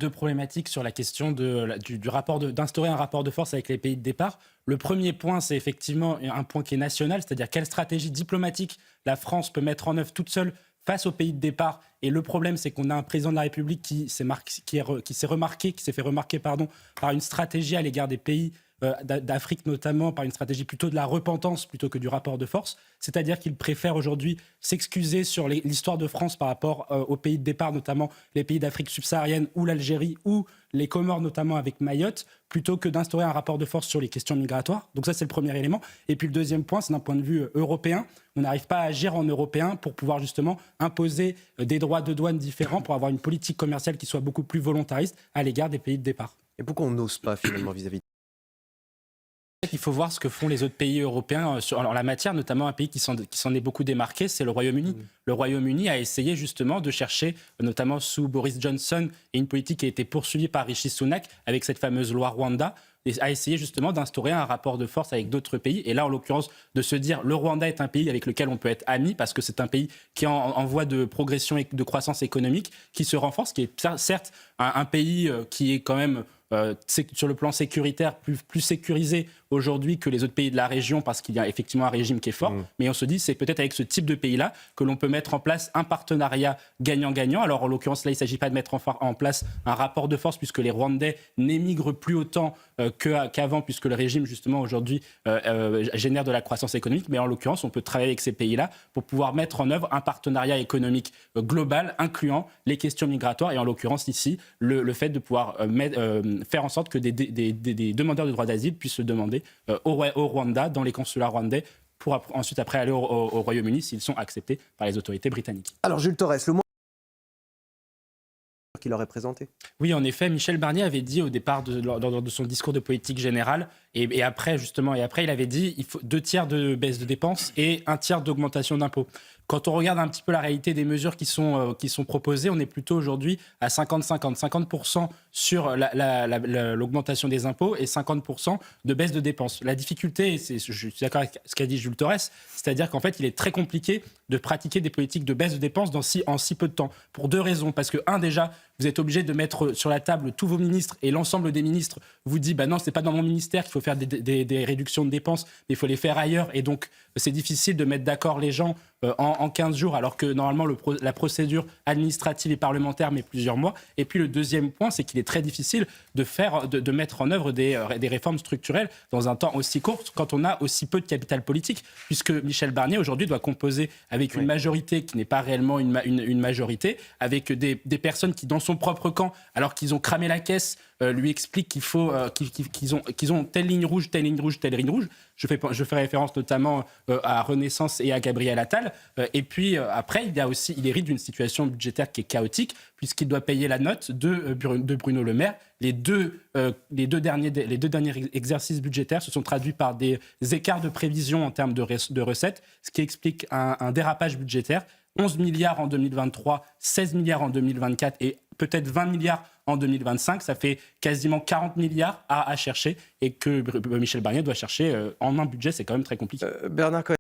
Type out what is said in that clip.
Deux problématiques sur la question d'instaurer un rapport de force avec les pays de départ. Le premier point, c'est effectivement un point qui est national, c'est-à-dire quelle stratégie diplomatique la France peut mettre en œuvre toute seule face aux pays de départ. Et le problème, c'est qu'on a un président de la République qui s'est fait remarquer par une stratégie à l'égard des pays d'Afrique, notamment par une stratégie plutôt de la repentance plutôt que du rapport de force. C'est-à-dire qu'il préfère aujourd'hui s'excuser sur l'histoire de France par rapport aux pays de départ, notamment les pays d'Afrique subsaharienne ou l'Algérie ou les Comores, notamment avec Mayotte, plutôt que d'instaurer un rapport de force sur les questions migratoires. Donc ça, c'est le premier élément. Et puis le deuxième point, c'est d'un point de vue européen. On n'arrive pas à agir en européen pour pouvoir justement imposer des droits de douane différents pour avoir une politique commerciale qui soit beaucoup plus volontariste à l'égard des pays de départ. Et pourquoi on n'ose pas finalement vis-à-vis? Il faut voir ce que font les autres pays européens en la matière, notamment un pays qui s'en est beaucoup démarqué, c'est le Royaume-Uni. Le Royaume-Uni a essayé justement de chercher, notamment sous Boris Johnson, et une politique qui a été poursuivie par Rishi Sunak avec cette fameuse loi Rwanda, a essayé justement d'instaurer un rapport de force avec d'autres pays. Et là, en l'occurrence, de se dire le Rwanda est un pays avec lequel on peut être ami parce que c'est un pays qui est en voie de progression et de croissance économique, qui se renforce, qui est certes un pays qui est quand même sur le plan sécuritaire plus sécurisé aujourd'hui que les autres pays de la région parce qu'il y a effectivement un régime qui est fort. Mais on se dit c'est peut-être avec ce type de pays-là que l'on peut mettre en place un partenariat gagnant-gagnant. Alors en l'occurrence là, il ne s'agit pas de mettre en place un rapport de force puisque les Rwandais n'émigrent plus autant qu'avant puisque le régime justement aujourd'hui génère de la croissance économique. Mais en l'occurrence, on peut travailler avec ces pays-là pour pouvoir mettre en œuvre un partenariat économique global incluant les questions migratoires et en l'occurrence ici le fait de pouvoir faire en sorte que des demandeurs de droits d'asile puissent se demander au Rwanda, dans les consulats rwandais, pour ensuite après aller au Royaume-Uni s'ils sont acceptés par les autorités britanniques. Alors Jules Torres, le mot qu'il aurait présenté. Oui, en effet, Michel Barnier avait dit au départ de son discours de politique générale, et après il avait dit il faut 2 tiers de baisse de dépenses et 1 tiers d'augmentation d'impôts. Quand on regarde un petit peu la réalité des mesures qui sont proposées, on est plutôt aujourd'hui à 50-50. 50% sur l'augmentation des impôts et 50% de baisse de dépenses. La difficulté, je suis d'accord avec ce qu'a dit Jules Torres, c'est-à-dire qu'en fait, il est très compliqué de pratiquer des politiques de baisse de dépenses en si peu de temps. Pour 2 raisons. Parce que, déjà, vous êtes obligé de mettre sur la table tous vos ministres et l'ensemble des ministres vous dit non, c'est pas dans mon ministère qu'il faut faire des réductions de dépenses, mais il faut les faire ailleurs. Et donc, c'est difficile de mettre d'accord les gens en 15 jours, alors que normalement la procédure administrative et parlementaire met plusieurs mois. Et puis le deuxième point, c'est qu'il est très difficile de mettre en œuvre des réformes structurelles dans un temps aussi court quand on a aussi peu de capital politique, puisque Michel Barnier aujourd'hui doit composer avec une majorité qui n'est pas réellement une majorité, avec des personnes qui, dans son propre camp, alors qu'ils ont cramé la caisse, lui expliquent qu'ils ont telle ligne rouge, telle ligne rouge, telle ligne rouge. Je fais référence notamment à Renaissance et à Gabriel Attal. Et puis après, il hérite d'une situation budgétaire qui est chaotique, puisqu'il doit payer la note de Bruno Le Maire. Les deux derniers exercices budgétaires se sont traduits par des écarts de prévision en termes de recettes, ce qui explique un dérapage budgétaire. 11 milliards en 2023, 16 milliards en 2024 et peut-être 20 milliards en 2025. Ça fait quasiment 40 milliards à chercher et que Michel Barnier doit chercher en un budget. C'est quand même très compliqué. Bernard Cohen.